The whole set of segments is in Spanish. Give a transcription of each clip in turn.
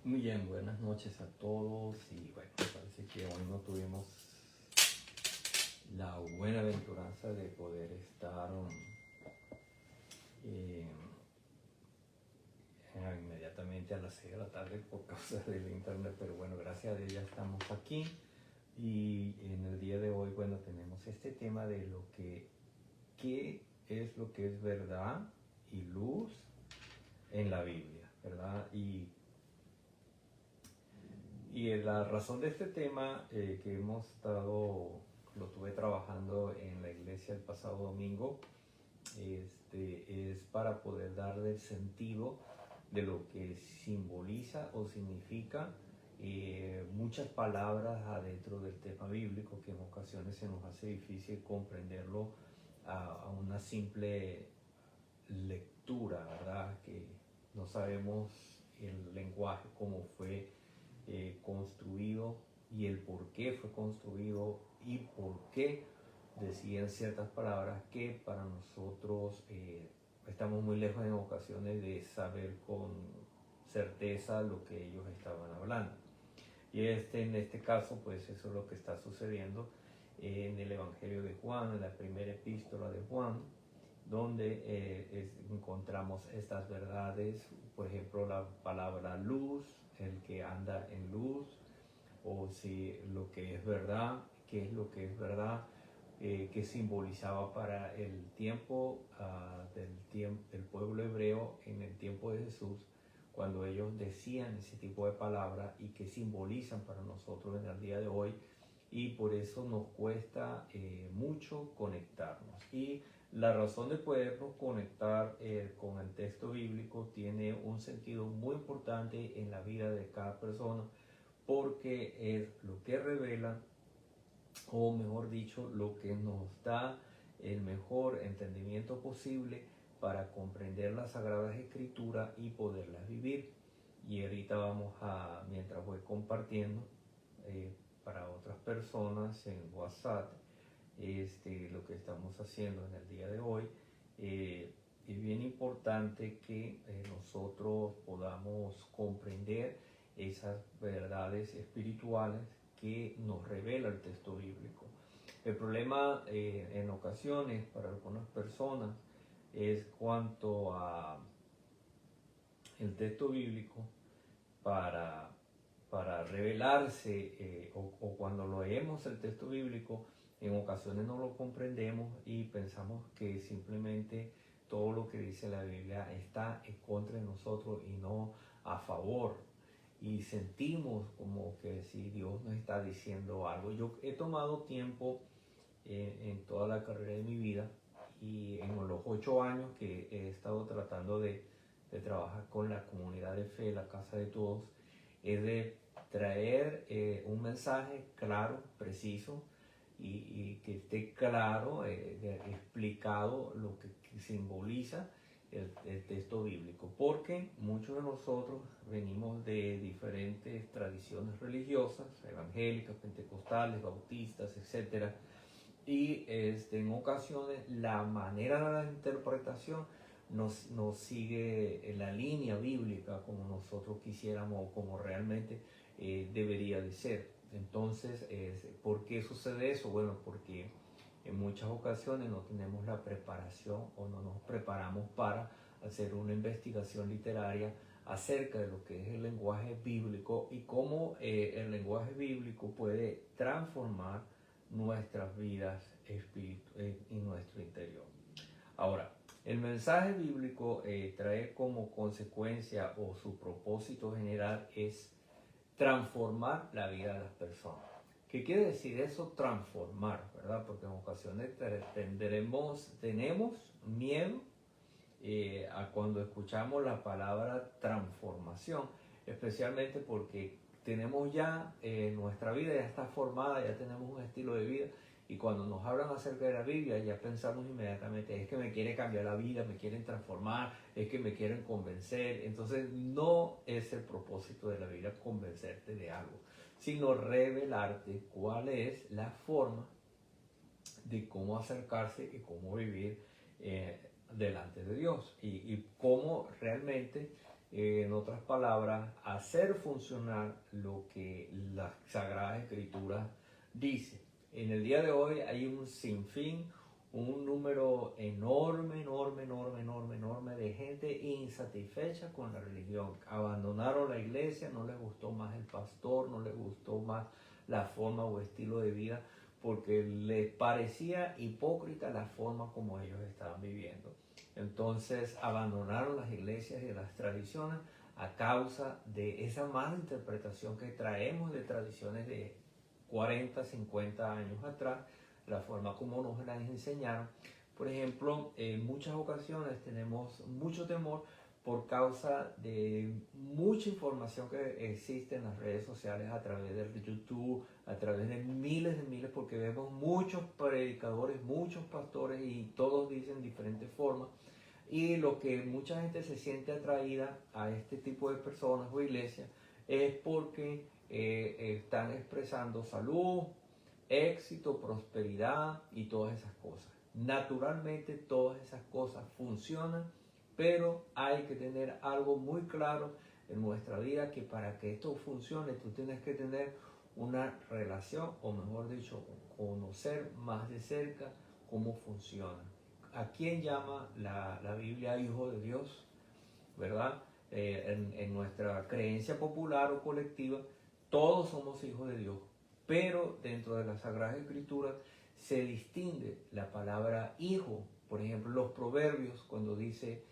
Muy bien, buenas noches a todos y bueno, parece que hoy no tuvimos la buena aventuranza de poder estar eh, inmediatamente a las 6 de la tarde por causa del internet, pero bueno, gracias a Dios ya estamos aquí y en el día de hoy, bueno, tenemos este tema de qué es lo que es verdad y luz en la Biblia, ¿verdad? Y la razón de este tema que lo tuve trabajando en la iglesia el pasado domingo, es para poder darle el sentido de lo que simboliza o significa muchas palabras adentro del tema bíblico que en ocasiones se nos hace difícil comprenderlo a una simple lectura, ¿verdad? Que no sabemos el lenguaje, cómo fue construido y el por qué fue construido y por qué decían ciertas palabras que para nosotros estamos muy lejos en ocasiones de saber con certeza lo que ellos estaban hablando. Y en este caso, pues eso es lo que está sucediendo en el Evangelio de Juan, en la primera epístola de Juan, donde encontramos estas verdades, por ejemplo, la palabra luz, el que anda en luz, o si lo que es verdad, qué es lo que es verdad, que simbolizaba para el tiempo, del pueblo hebreo en el tiempo de Jesús, cuando ellos decían ese tipo de palabras y que simbolizan para nosotros en el día de hoy, y por eso nos cuesta mucho conectarnos. Y la razón de podernos conectar con el texto bíblico tiene un sentido muy importante en la vida de cada persona, porque es lo que revela, o mejor dicho, lo que nos da el mejor entendimiento posible para comprender las Sagradas Escrituras y poderlas vivir. Y ahorita mientras voy compartiendo para otras personas en WhatsApp, lo que estamos haciendo en el día de hoy, es bien importante que nosotros podamos comprender esas verdades espirituales que nos revela el texto bíblico. El problema en ocasiones para algunas personas es cuanto a el texto bíblico para, para revelarse o cuando lo leemos el texto bíblico, en ocasiones no lo comprendemos y pensamos que simplemente todo lo que dice la Biblia está en contra de nosotros y no a favor. Y sentimos como que si Dios nos está diciendo algo. Yo he tomado tiempo en toda la carrera de mi vida y en los 8 años que he estado tratando de trabajar con la comunidad de fe, la casa de todos, es de traer un mensaje claro, preciso y que esté claro, explicado lo que simboliza el texto bíblico, porque muchos de nosotros venimos de diferentes tradiciones religiosas, evangélicas, pentecostales, bautistas, etcétera, y en ocasiones la manera de la interpretación nos sigue en la línea bíblica como nosotros quisiéramos o como realmente debería de ser. Entonces, ¿por qué sucede eso? Bueno, porque en muchas ocasiones no tenemos la preparación o no nos preparamos para hacer una investigación literaria acerca de lo que es el lenguaje bíblico y cómo el lenguaje bíblico puede transformar nuestras vidas en nuestro interior. Ahora, el mensaje bíblico trae como consecuencia o su propósito general es transformar la vida de las personas. ¿Qué quiere decir eso? Transformar, ¿verdad? Porque en ocasiones tenemos miedo a cuando escuchamos la palabra transformación, especialmente porque tenemos ya nuestra vida ya está formada, ya tenemos un estilo de vida y cuando nos hablan acerca de la Biblia ya pensamos inmediatamente es que me quiere cambiar la vida, me quieren transformar, es que me quieren convencer. Entonces no es el propósito de la Biblia convencerte de algo, sino revelarte cuál es la forma de cómo acercarse y cómo vivir delante de Dios y cómo realmente En otras palabras, hacer funcionar lo que la Sagrada Escritura dice. En el día de hoy hay un sinfín, un número enorme, enorme, enorme, enorme, enorme de gente insatisfecha con la religión. Abandonaron la iglesia, no les gustó más el pastor, no les gustó más la forma o estilo de vida, porque les parecía hipócrita la forma como ellos estaban viviendo. Entonces abandonaron las iglesias y las tradiciones a causa de esa mala interpretación que traemos de tradiciones de 40, 50 años atrás, la forma como nos las enseñaron. Por ejemplo, en muchas ocasiones tenemos mucho temor por causa de mucha información que existe en las redes sociales, a través de YouTube, a través de miles, porque vemos muchos predicadores, muchos pastores y todos dicen diferentes formas. Y lo que mucha gente se siente atraída a este tipo de personas o iglesias es porque están expresando salud, éxito, prosperidad y todas esas cosas. Naturalmente todas esas cosas funcionan, pero hay que tener algo muy claro en nuestra vida, que para que esto funcione tú tienes que tener una relación, o mejor dicho, conocer más de cerca cómo funciona. ¿A quién llama la Biblia hijo de Dios? ¿Verdad? En nuestra creencia popular o colectiva, todos somos hijos de Dios, pero dentro de la Sagrada Escritura se distingue la palabra hijo. Por ejemplo, los proverbios, cuando dice,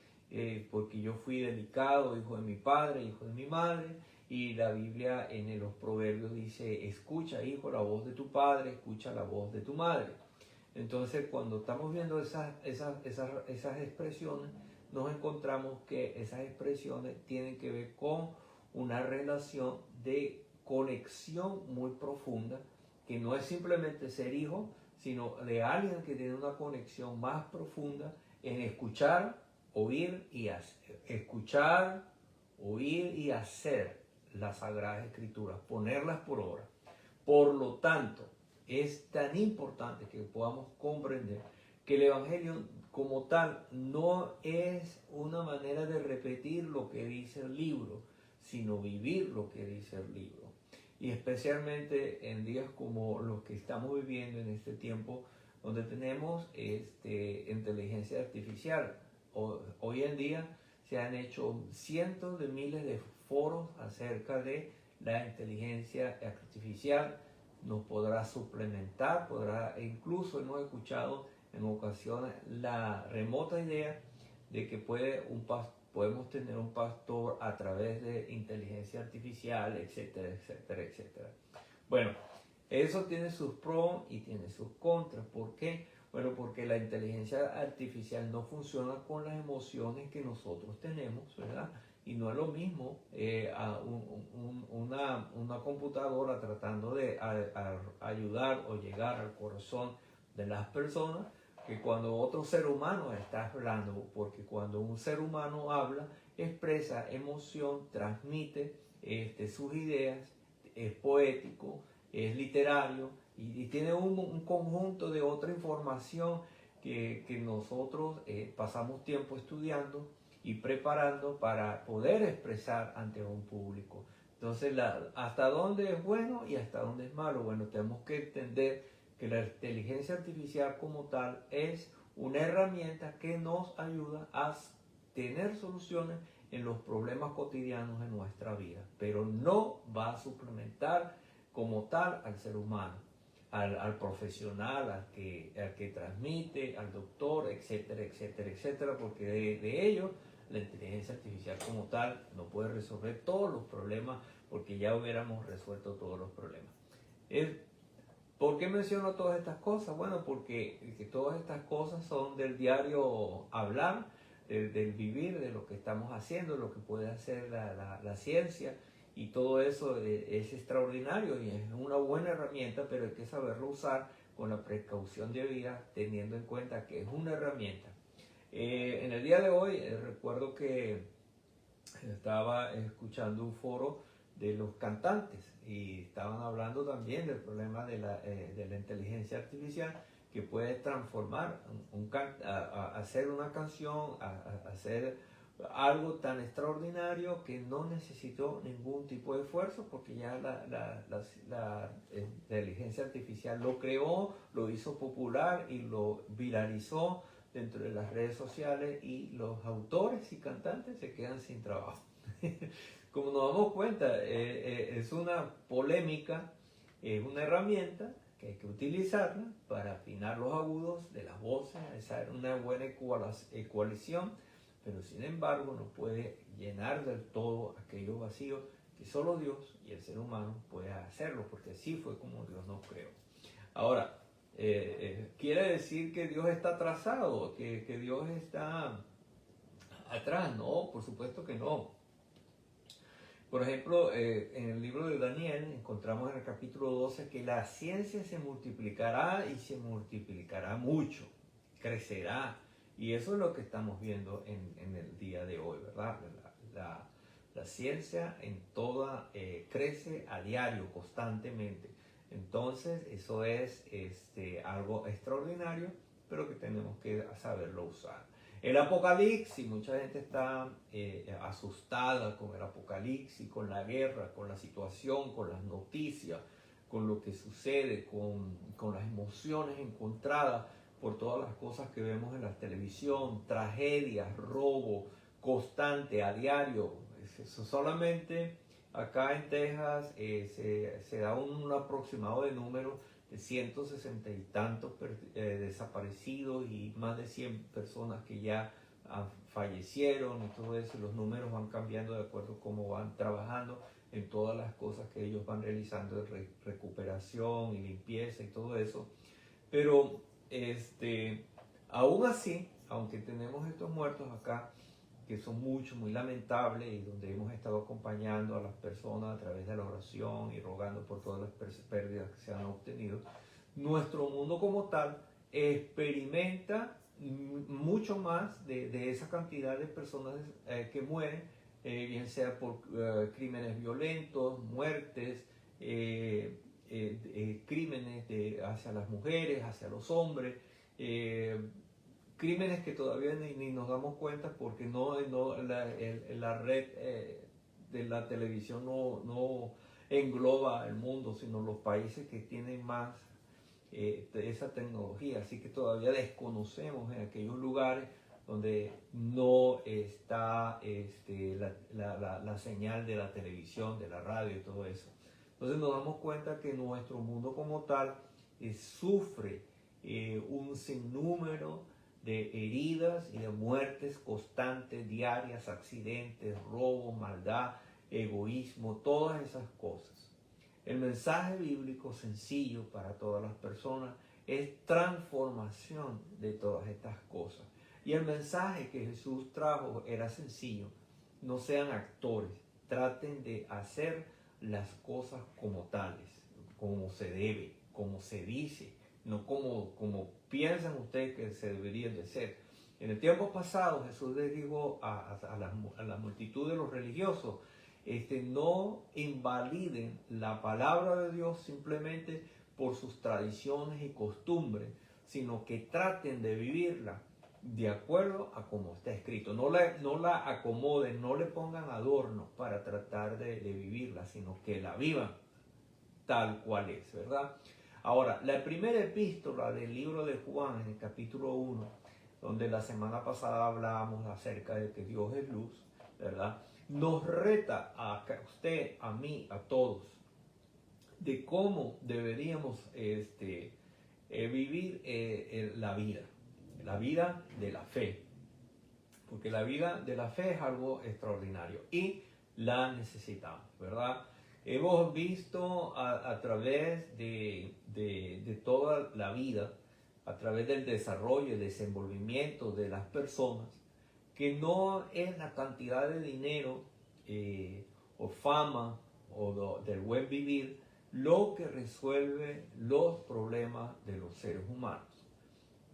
porque yo fui delicado, hijo de mi padre, hijo de mi madre, y la Biblia en los proverbios dice, escucha, hijo, la voz de tu padre, escucha la voz de tu madre. Entonces, cuando estamos viendo esas expresiones, nos encontramos que esas expresiones tienen que ver con una relación de conexión muy profunda, que no es simplemente ser hijo, sino de alguien que tiene una conexión más profunda en escuchar, oír y hacer. Escuchar, oír y hacer las Sagradas Escrituras, ponerlas por obra. Por lo tanto, es tan importante que podamos comprender que el Evangelio como tal no es una manera de repetir lo que dice el libro, sino vivir lo que dice el libro. Y especialmente en días como los que estamos viviendo en este tiempo, donde tenemos inteligencia artificial. Hoy en día se han hecho cientos de miles de foros acerca de la inteligencia artificial. Nos podrá suplementar, incluso hemos escuchado en ocasiones la remota idea de que podemos tener un pastor a través de inteligencia artificial, etcétera, etcétera, etcétera. Bueno, eso tiene sus pros y tiene sus contras. ¿Por qué? Bueno, porque la inteligencia artificial no funciona con las emociones que nosotros tenemos, ¿verdad? Y no es lo mismo una computadora tratando de ayudar o llegar al corazón de las personas, que cuando otro ser humano está hablando, porque cuando un ser humano habla, expresa emoción, transmite sus ideas, es poético, es literario y tiene un conjunto de otra información que nosotros pasamos tiempo estudiando y preparando para poder expresar ante un público. Entonces, ¿hasta dónde es bueno y hasta dónde es malo? Bueno, tenemos que entender que la inteligencia artificial como tal es una herramienta que nos ayuda a tener soluciones en los problemas cotidianos de nuestra vida, pero no va a suplementar como tal al ser humano, al profesional, al que transmite, al doctor, etcétera, etcétera, etcétera, porque de ello la inteligencia artificial como tal no puede resolver todos los problemas, porque ya hubiéramos resuelto todos los problemas. ¿Por qué menciono todas estas cosas? Bueno, porque todas estas cosas son del diario hablar, del vivir, de lo que estamos haciendo, lo que puede hacer la ciencia, y todo eso es extraordinario y es una buena herramienta, pero hay que saberlo usar con la precaución debida, teniendo en cuenta que es una herramienta. En el día de hoy recuerdo que estaba escuchando un foro de los cantantes y estaban hablando también del problema de la inteligencia artificial, que puede transformar hacer una canción, hacer algo tan extraordinario que no necesitó ningún tipo de esfuerzo porque ya la inteligencia artificial lo creó, lo hizo popular y lo viralizó dentro de las redes sociales y los autores y cantantes se quedan sin trabajo. Como nos damos cuenta, es una polémica, es una herramienta que hay que utilizarla para afinar los agudos de las voces, hacer una buena ecualización, pero sin embargo no puede llenar del todo aquellos vacíos que solo Dios y el ser humano puede hacerlo, porque así fue como Dios nos creó. Ahora, ¿quiere decir que Dios está atrasado, que Dios está atrás? No, por supuesto que no. Por ejemplo, en el libro de Daniel encontramos en el capítulo 12 que la ciencia se multiplicará y se multiplicará mucho, crecerá. Y eso es lo que estamos viendo en el día de hoy, ¿verdad? La ciencia en toda crece a diario, constantemente. Entonces, eso es algo extraordinario, pero que tenemos que saberlo usar. El Apocalipsis, mucha gente está asustada con el Apocalipsis, con la guerra, con la situación, con las noticias, con lo que sucede, con las emociones encontradas por todas las cosas que vemos en la televisión, tragedias, robo constante, a diario. Solamente acá en Texas se da un aproximado de número de 160 y tantos desaparecidos y más de 100 personas que ya fallecieron y todo eso. Los números van cambiando de acuerdo a cómo van trabajando en todas las cosas que ellos van realizando de recuperación y limpieza y todo eso. Pero aún así, aunque tenemos estos muertos acá, que son muchos, muy lamentables, y donde hemos estado acompañando a las personas a través de la oración y rogando por todas las pérdidas que se han obtenido, nuestro mundo como tal experimenta mucho más de esa cantidad de personas que mueren, bien sea por crímenes violentos, muertes, crímenes hacia las mujeres, hacia los hombres, crímenes que todavía ni nos damos cuenta porque la red de la televisión no engloba el mundo, sino los países que tienen más esa tecnología. Así que todavía desconocemos en aquellos lugares donde no está la señal de la televisión, de la radio y todo eso. Entonces nos damos cuenta que nuestro mundo como tal sufre un sinnúmero de heridas y de muertes constantes, diarias, accidentes, robo, maldad, egoísmo, todas esas cosas. El mensaje bíblico sencillo para todas las personas es transformación de todas estas cosas. Y el mensaje que Jesús trajo era sencillo. No sean actores, traten de hacer las cosas como tales, como se debe, como se dice, no como piensan ustedes que se deberían de ser. En el tiempo pasado Jesús le dijo a la multitud de los religiosos, no invaliden la palabra de Dios simplemente por sus tradiciones y costumbres, sino que traten de vivirla de acuerdo a como está escrito. No la acomoden, no le pongan adornos para tratar de vivirla, sino que la vivan tal cual es, ¿verdad? Ahora, la primera epístola del libro de Juan, en el capítulo 1, donde la semana pasada hablábamos acerca de que Dios es luz, ¿verdad? Nos reta a usted, a mí, a todos, de cómo deberíamos vivir la vida de la fe. Porque la vida de la fe es algo extraordinario y la necesitamos, ¿verdad? Hemos visto a través de toda la vida, a través del desarrollo y desenvolvimiento de las personas, que no es la cantidad de dinero o fama o del buen vivir lo que resuelve los problemas de los seres humanos.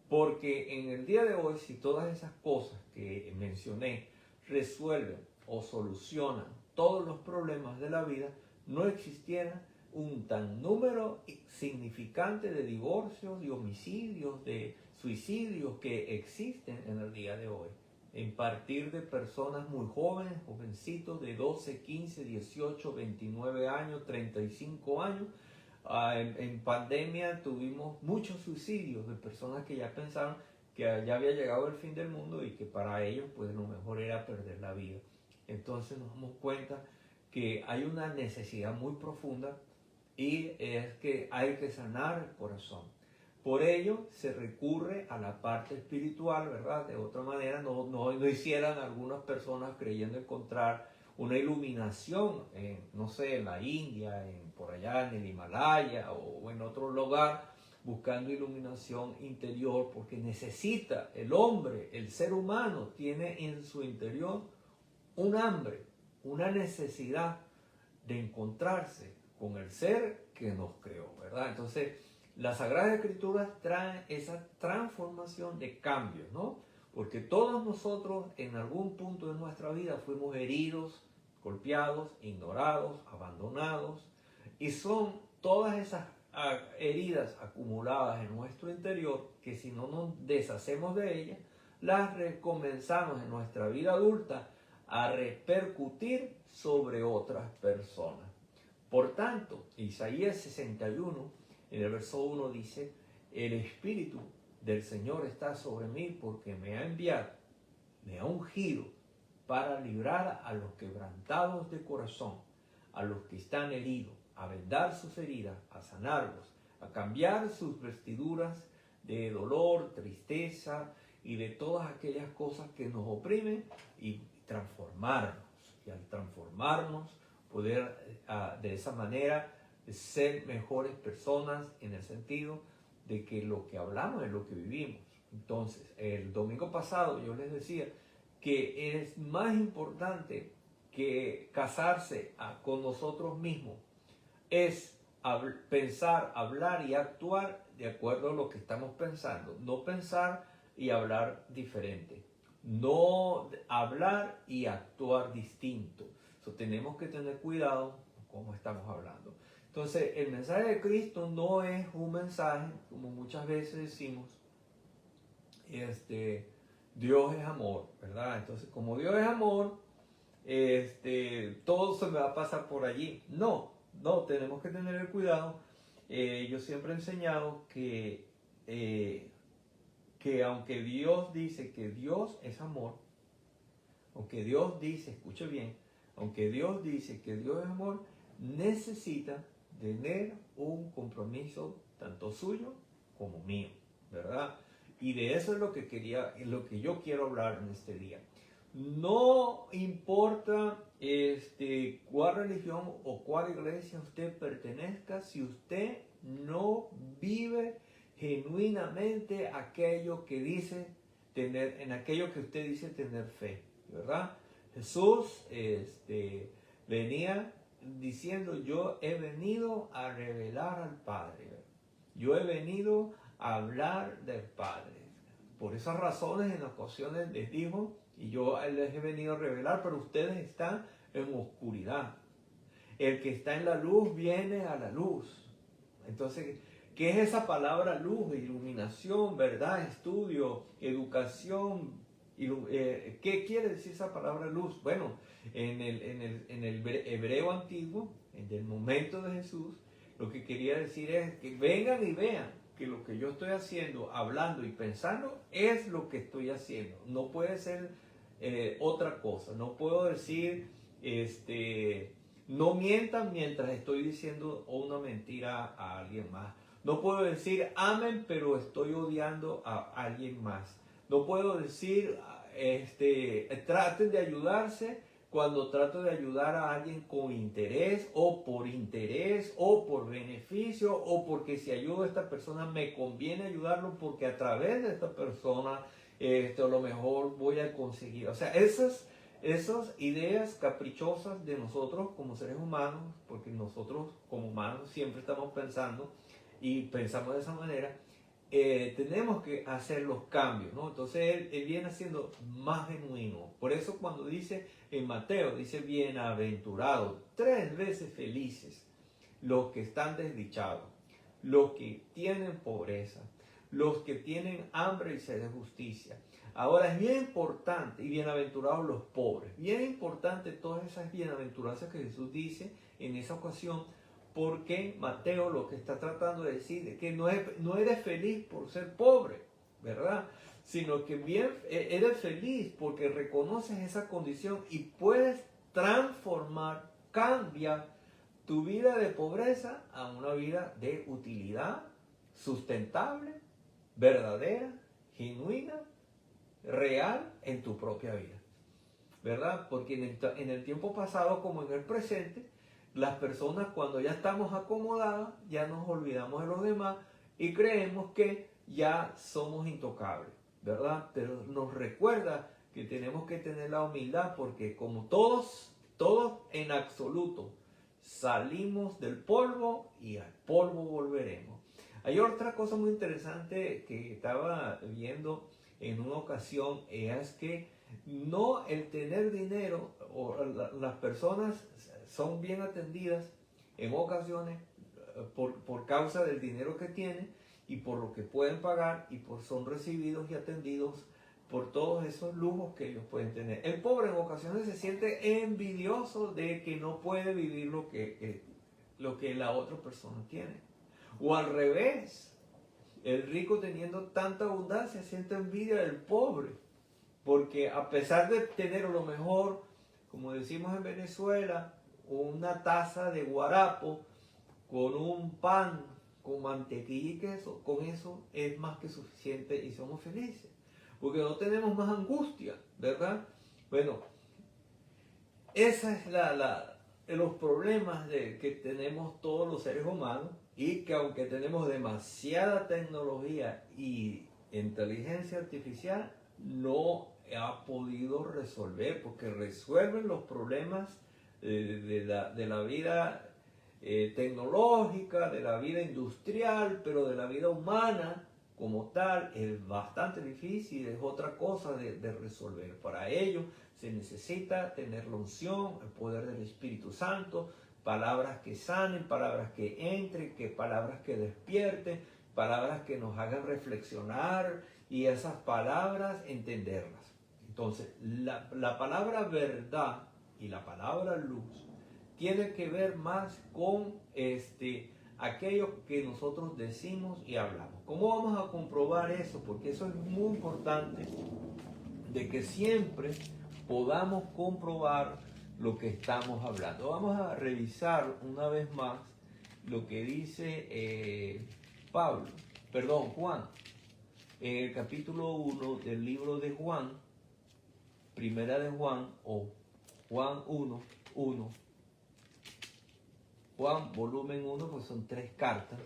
Porque en el día de hoy, si todas esas cosas que mencioné resuelven o solucionan todos los problemas de la vida, no existiera un tan número significante de divorcios, de homicidios, de suicidios que existen en el día de hoy. en partir de personas muy jóvenes, jovencitos de 12, 15, 18, 29 años, 35 años. En pandemia tuvimos muchos suicidios de personas que ya pensaron que ya había llegado el fin del mundo y que para ellos pues lo mejor era perder la vida. Entonces nos damos cuenta que hay una necesidad muy profunda y es que hay que sanar el corazón. Por ello se recurre a la parte espiritual, ¿verdad? De otra manera no hicieran algunas personas creyendo encontrar una iluminación, no sé, en la India, por allá en el Himalaya o en otro lugar, buscando iluminación interior, porque necesita el hombre, el ser humano, tiene en su interior un hambre, una necesidad de encontrarse con el ser que nos creó, ¿verdad? Entonces, las Sagradas Escrituras traen esa transformación de cambios, ¿no? Porque todos nosotros en algún punto de nuestra vida fuimos heridos, golpeados, ignorados, abandonados, y son todas esas heridas acumuladas en nuestro interior que si no nos deshacemos de ellas, las recomenzamos en nuestra vida adulta a repercutir sobre otras personas. Por tanto, Isaías 61, en el verso 1 dice, el Espíritu del Señor está sobre mí porque me ha enviado, me ha ungido para librar a los quebrantados de corazón, a los que están heridos, a vendar sus heridas, a sanarlos, a cambiar sus vestiduras de dolor, tristeza y de todas aquellas cosas que nos oprimen y transformarnos. Y al transformarnos, poder de esa manera ser mejores personas en el sentido de que lo que hablamos es lo que vivimos. Entonces, el domingo pasado yo les decía que es más importante que casarse con nosotros mismos, es pensar, hablar y actuar de acuerdo a lo que estamos pensando, no pensar y hablar diferente, no hablar y actuar distinto. Tenemos que tener cuidado con cómo estamos hablando. Entonces, el mensaje de Cristo no es un mensaje, como muchas veces decimos, Dios es amor, ¿verdad? Entonces, como Dios es amor, todo se me va a pasar por allí. No, tenemos que tener el cuidado. Yo siempre he enseñado que aunque Dios dice que Dios es amor, aunque Dios dice, escuche bien, aunque Dios dice que Dios es amor, necesita tener un compromiso tanto suyo como mío, ¿verdad? Y de eso es lo que yo quiero hablar en este día. No importa cuál religión o cuál iglesia usted pertenezca, si usted no vive genuinamente aquello que dice tener, en aquello que usted dice tener fe, ¿verdad? Jesús venía diciendo, yo he venido a revelar al Padre, yo he venido a hablar del Padre. Por esas razones en ocasiones les dijo, y yo les he venido a revelar, pero ustedes están en oscuridad. El que está en la luz viene a la luz. Entonces, ¿qué es esa palabra luz? Iluminación, verdad, estudio, educación. ¿Qué quiere decir esa palabra luz? Bueno, en el hebreo antiguo, en el momento de Jesús, lo que quería decir es que vengan y vean que lo que yo estoy haciendo, hablando y pensando, es lo que estoy haciendo. No puede ser otra cosa. No puedo decir, no mientan mientras estoy diciendo una mentira a alguien más. No puedo decir amen, pero estoy odiando a alguien más. No puedo decir, traten de ayudarse cuando trato de ayudar a alguien con interés o por beneficio o porque si ayudo a esta persona me conviene ayudarlo porque a través de esta persona a lo mejor voy a conseguir. O sea, esas ideas caprichosas de nosotros como seres humanos, porque nosotros como humanos siempre estamos pensando y pensamos de esa manera, tenemos que hacer los cambios, ¿no? Entonces él viene siendo más genuino. Por eso cuando dice en Mateo, dice bienaventurados, 3 veces felices los que están desdichados, los que tienen pobreza, los que tienen hambre y sed de justicia. Ahora es bien importante, y bienaventurados los pobres, bien importante todas esas bienaventuranzas que Jesús dice en esa ocasión, porque Mateo lo que está tratando de decir es que no eres feliz por ser pobre, ¿verdad? Sino que bien eres feliz porque reconoces esa condición y puedes transformar, cambiar tu vida de pobreza a una vida de utilidad, sustentable, verdadera, genuina, real en tu propia vida, ¿verdad? Porque en el tiempo pasado como en el presente, las personas cuando ya estamos acomodadas, ya nos olvidamos de los demás y creemos que ya somos intocables, ¿verdad? Pero nos recuerda que tenemos que tener la humildad porque como todos en absoluto salimos del polvo y al polvo volveremos. Hay otra cosa muy interesante que estaba viendo en una ocasión, es que no el tener dinero, o las personas son bien atendidas en ocasiones por causa del dinero que tienen y por lo que pueden pagar y son recibidos y atendidos por todos esos lujos que ellos pueden tener. El pobre en ocasiones se siente envidioso de que no puede vivir lo que la otra persona tiene. O al revés, el rico teniendo tanta abundancia siente envidia del pobre, porque a pesar de tener lo mejor, como decimos en Venezuela, una taza de guarapo con un pan con mantequilla y queso, con eso es más que suficiente y somos felices, porque no tenemos más angustia, ¿verdad? Bueno, esa es los problemas que tenemos todos los seres humanos, y que aunque tenemos demasiada tecnología y inteligencia artificial, no ha podido resolver, porque resuelven los problemas de la vida tecnológica, de la vida industrial, pero de la vida humana como tal es bastante difícil, es otra cosa de resolver. Para ello se necesita tener la unción, el poder del Espíritu Santo, palabras que sanen, palabras que entren, palabras que despierten, palabras que nos hagan reflexionar y esas palabras entenderlas. Entonces, la palabra verdad y la palabra luz tiene que ver más con aquello que nosotros decimos y hablamos. ¿Cómo vamos a comprobar eso? Porque eso es muy importante, de que siempre podamos comprobar lo que estamos hablando. Vamos a revisar una vez más lo que dice Juan, en el capítulo 1 del libro de Juan, primera de Juan, o Juan 1, Juan volumen 1, pues son 3 cartas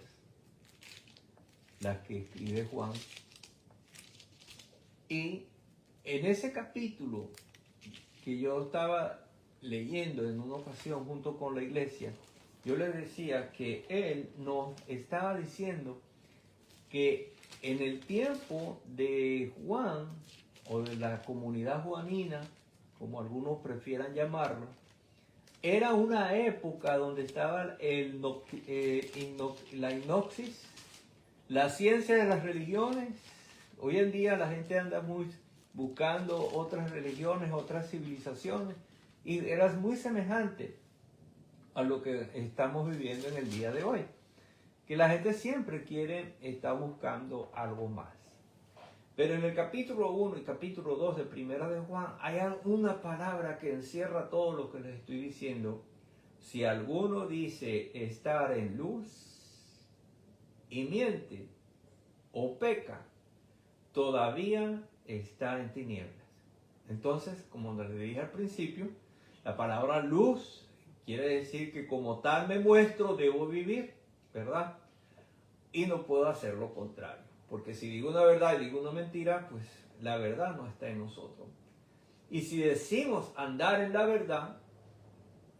las que escribe Juan. Y en ese capítulo que yo estaba leyendo en una ocasión junto con la iglesia, yo les decía que él nos estaba diciendo que en el tiempo de Juan, o de la comunidad juanina, como algunos prefieran llamarlo, era una época donde estaba la hipnosis, la ciencia de las religiones. Hoy en día la gente anda muy buscando otras religiones, otras civilizaciones, y era muy semejante a lo que estamos viviendo en el día de hoy, que la gente siempre está buscando algo más. Pero en el capítulo 1 y capítulo 2 de Primera de Juan hay una palabra que encierra todo lo que les estoy diciendo. Si alguno dice estar en luz y miente o peca, todavía está en tinieblas. Entonces, como les dije al principio, la palabra luz quiere decir que como tal me muestro, debo vivir, ¿verdad? Y no puedo hacer lo contrario. Porque si digo una verdad y digo una mentira, pues la verdad no está en nosotros. Y si decimos andar en la verdad,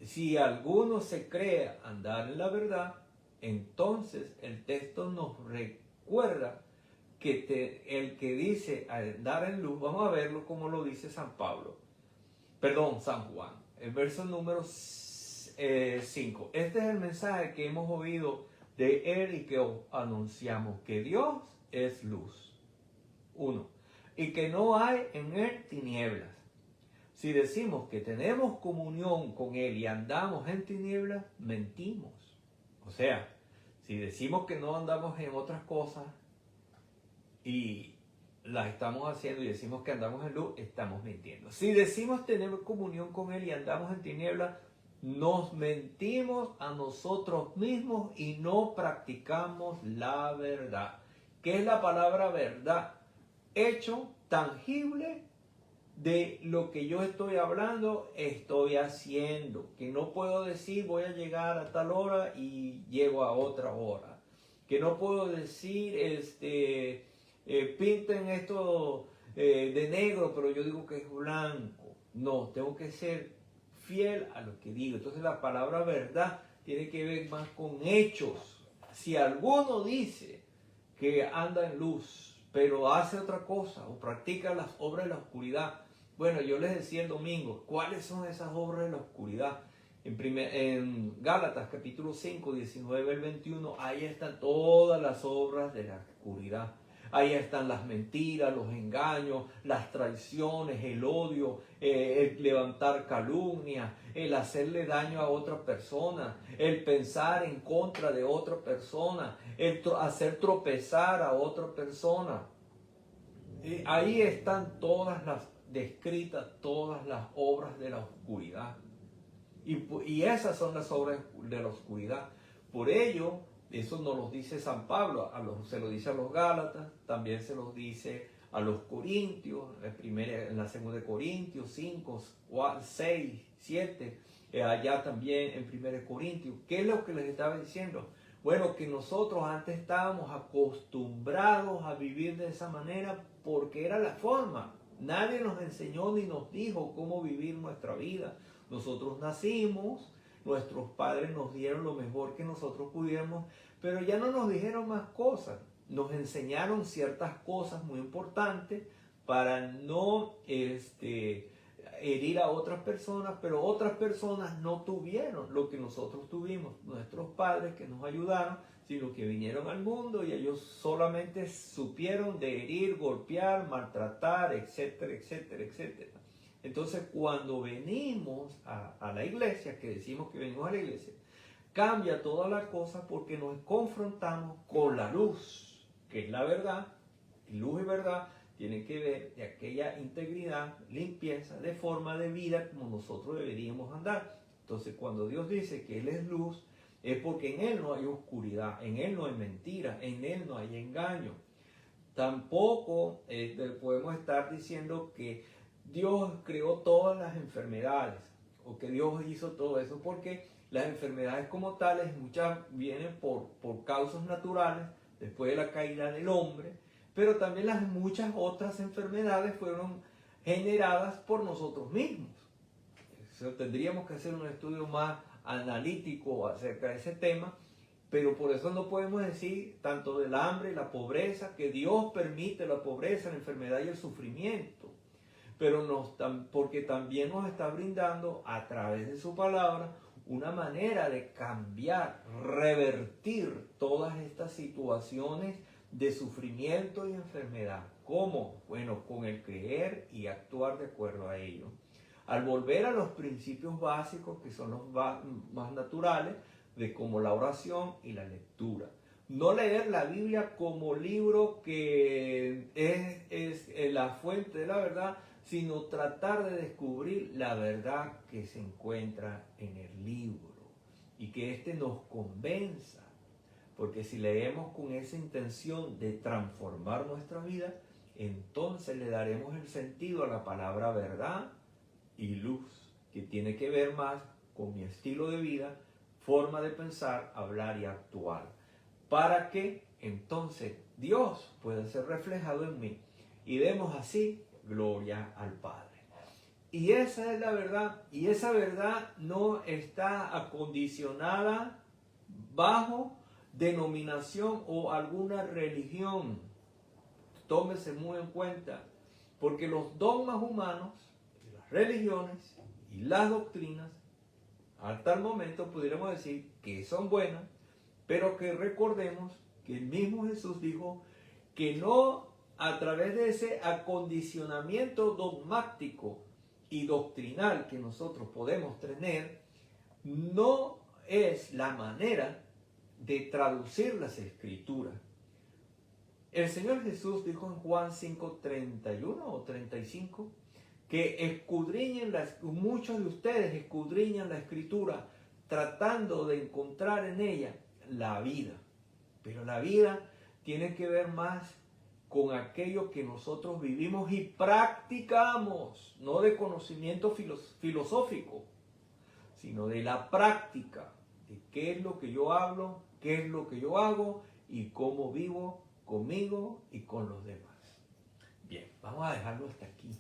si alguno se cree andar en la verdad, entonces el texto nos recuerda que el que dice andar en luz, vamos a verlo como lo dice San Juan, el verso número 5. Este es el mensaje que hemos oído de él y que os anunciamos, que Dios es luz. 1. Y que no hay en él tinieblas. Si decimos que tenemos comunión con él y andamos en tinieblas, mentimos. O sea, si decimos que no andamos en otras cosas y las estamos haciendo y decimos que andamos en luz, estamos mintiendo. Si decimos tener comunión con él y andamos en tinieblas, nos mentimos a nosotros mismos y no practicamos la verdad. ¿Qué es la palabra verdad? Hecho tangible de lo que yo estoy hablando, estoy haciendo. Que no puedo decir voy a llegar a tal hora y llego a otra hora. Que no puedo decir pinten esto de negro, pero yo digo que es blanco. No, tengo que ser fiel a lo que digo. Entonces la palabra verdad tiene que ver más con hechos. Si alguno dice que anda en luz, pero hace otra cosa o practica las obras de la oscuridad. Bueno, yo les decía el domingo, ¿cuáles son esas obras de la oscuridad? En Gálatas capítulo 5, 19 al 21, ahí están todas las obras de la oscuridad. Ahí están las mentiras, los engaños, las traiciones, el odio, el levantar calumnias, el hacerle daño a otra persona, el pensar en contra de otra persona, el hacer tropezar a otra persona. Y ahí están todas las descritas, todas las obras de la oscuridad. Y esas son las obras de la oscuridad. Por ello, eso nos lo dice San Pablo, se lo dice a los Gálatas, también se los dice a los Corintios, en la segunda de Corintios 5, 6, 7, allá también en 1 Corintios. ¿Qué es lo que les estaba diciendo? Bueno, que nosotros antes estábamos acostumbrados a vivir de esa manera porque era la forma. Nadie nos enseñó ni nos dijo cómo vivir nuestra vida. Nosotros nacimos, nuestros padres nos dieron lo mejor que nosotros pudiéramos, pero ya no nos dijeron más cosas. Nos enseñaron ciertas cosas muy importantes para no herir a otras personas, pero otras personas no tuvieron lo que nosotros tuvimos. Nuestros padres que nos ayudaron, sino que vinieron al mundo y ellos solamente supieron de herir, golpear, maltratar, etcétera, etcétera, etcétera. Entonces, cuando venimos a la iglesia, que decimos que venimos a la iglesia, cambia toda la cosa porque nos confrontamos con la luz, que es la verdad. Y luz y verdad tienen que ver de aquella integridad, limpieza, de forma de vida como nosotros deberíamos andar. Entonces, cuando Dios dice que Él es luz, es porque en Él no hay oscuridad, en Él no hay mentira, en Él no hay engaño. Tampoco podemos estar diciendo que Dios creó todas las enfermedades o que Dios hizo todo eso, porque las enfermedades como tales muchas vienen por causas naturales después de la caída del hombre, pero también muchas otras enfermedades fueron generadas por nosotros mismos. Tendríamos que hacer un estudio más analítico acerca de ese tema, pero por eso no podemos decir tanto del hambre y la pobreza, que Dios permite la pobreza, la enfermedad y el sufrimiento, pero porque también nos está brindando a través de su palabra una manera de cambiar, revertir todas estas situaciones de sufrimiento y enfermedad. ¿Cómo? Bueno, con el creer y actuar de acuerdo a ello. Al volver a los principios básicos, que son los más naturales, de como la oración y la lectura. No leer la Biblia como libro que es la fuente de la verdad, sino tratar de descubrir la verdad que se encuentra en el libro y que éste nos convenza. Porque si leemos con esa intención de transformar nuestra vida, entonces le daremos el sentido a la palabra verdad y luz, que tiene que ver más con mi estilo de vida, forma de pensar, hablar y actuar, para que entonces Dios pueda ser reflejado en mí y demos así gloria al Padre. Y esa es la verdad, y esa verdad no está acondicionada bajo denominación o alguna religión. Tómese muy en cuenta, porque los dogmas humanos, las religiones y las doctrinas, hasta el momento pudiéramos decir que son buenas, pero que recordemos que el mismo Jesús dijo que no a través de ese acondicionamiento dogmático y doctrinal que nosotros podemos tener, no es la manera de traducir las escrituras. El Señor Jesús dijo en Juan 5:31 o 35 que muchos de ustedes escudriñan la escritura tratando de encontrar en ella la vida. Pero la vida tiene que ver más con aquello que nosotros vivimos y practicamos, no de conocimiento filosófico, sino de la práctica, de qué es lo que yo hablo, qué es lo que yo hago y cómo vivo conmigo y con los demás. Bien, vamos a dejarlo hasta aquí,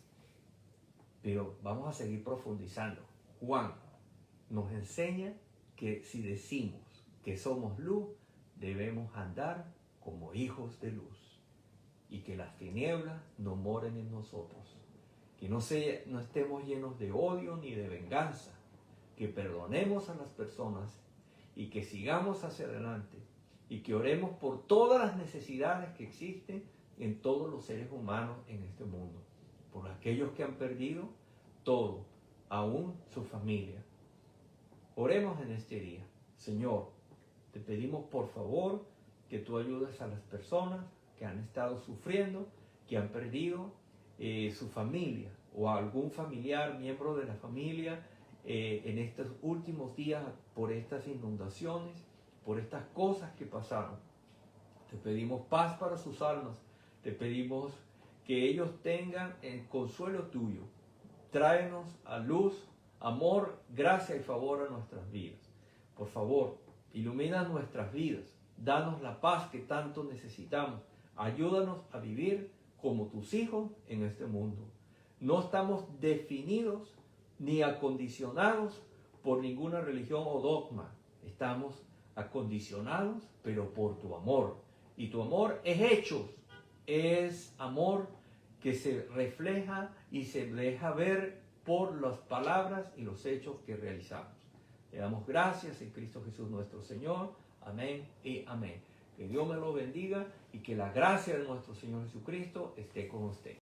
pero vamos a seguir profundizando. Juan nos enseña que si decimos que somos luz, debemos andar como hijos de luz y que las tinieblas no moren en nosotros, que no estemos llenos de odio ni de venganza, que perdonemos a las personas y que sigamos hacia adelante y que oremos por todas las necesidades que existen en todos los seres humanos en este mundo, por aquellos que han perdido todo, aún su familia. Oremos en este día. Señor, te pedimos por favor que tú ayudes a las personas que han estado sufriendo, que han perdido su familia o a algún familiar, miembro de la familia, en estos últimos días por estas inundaciones, por estas cosas que pasaron. Te pedimos paz para sus almas, te pedimos que ellos tengan el consuelo tuyo. Tráenos a luz, amor, gracia y favor a nuestras vidas. Por favor, ilumina nuestras vidas, danos la paz que tanto necesitamos, ayúdanos a vivir como tus hijos en este mundo. No estamos definidos ni acondicionados por ninguna religión o dogma. Estamos acondicionados, pero por tu amor. Y tu amor es hechos, es amor que se refleja y se deja ver por las palabras y los hechos que realizamos. Le damos gracias en Cristo Jesús nuestro Señor. Amén y amén. Que Dios me lo bendiga y que la gracia de nuestro Señor Jesucristo esté con usted.